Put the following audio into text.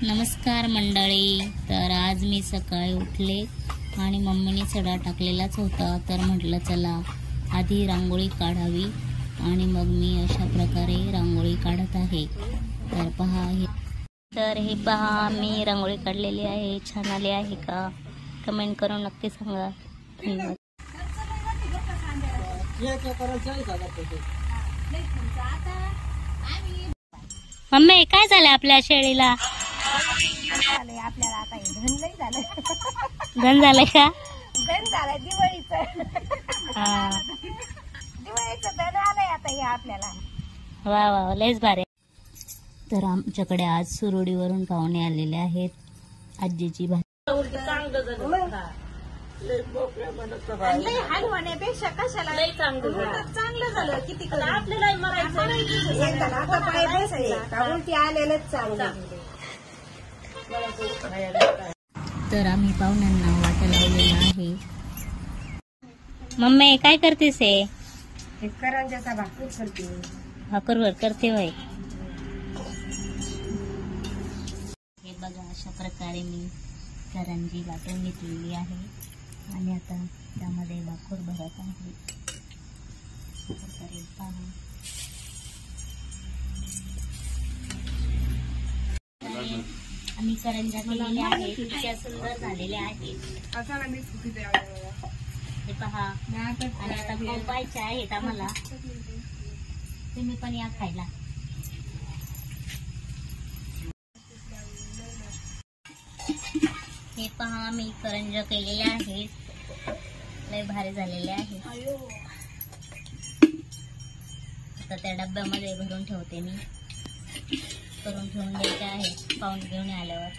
नमस्कार मंडळी. तर आज मी सकाळी उठले आणि मम्मीने सडा टाकलेलाच होता, तर म्हटलं चला आधी रांगोळी काढावी आणि मग मी अशा प्रकारे रांगोळी काढत आहे. तर पहा हे पहा मी रांगोळी काढलेली आहे. छान आली आहे का कमेंट करून नक्की सांगा. धन्यवाद. मम्मी काय झालं आपल्या शेळीला? आपल्याला आता धन लई झालं. धन झालंय का? धन झालं दिवाळीचं. दिवाळीचं धन आलंय आता हे आपल्याला. वा वा लयच भारी. तर आमच्याकडे आज सुरोडीवरून पाहुणे आलेले आहेत. आजीची भाजी हाल होण्यापेक्षा कशाला चांगलं झालं. किती आपल्याला उलटी आलेलंच चांगलं. तर आम्ही पाहुण्यांना वाटा लावलेला आहे. मम्मी काय करतेस? हे करंजाचा भाकर करते. भाकरवर करते वय. हे बघा अशा प्रकारे मी करंजी वाटून घेतलेली आहे आणि आता त्यामध्ये भाकर भरत आहे. आम्ही करंजा केलेल्या आहेत. इतक्या सुंदर झालेल्या आहेत. हे पहा आणि आता पाहायचे आहेत आम्हाला. तुम्ही पण या खायला. हे पहा मी करंजा केलेल्या आहेत. लय भारी झालेले आहे. आता त्या डब्यामध्ये भरून ठेवते मी. करून ठेवून द्यायचे आहे पाहुणे घेऊन आल्यावर.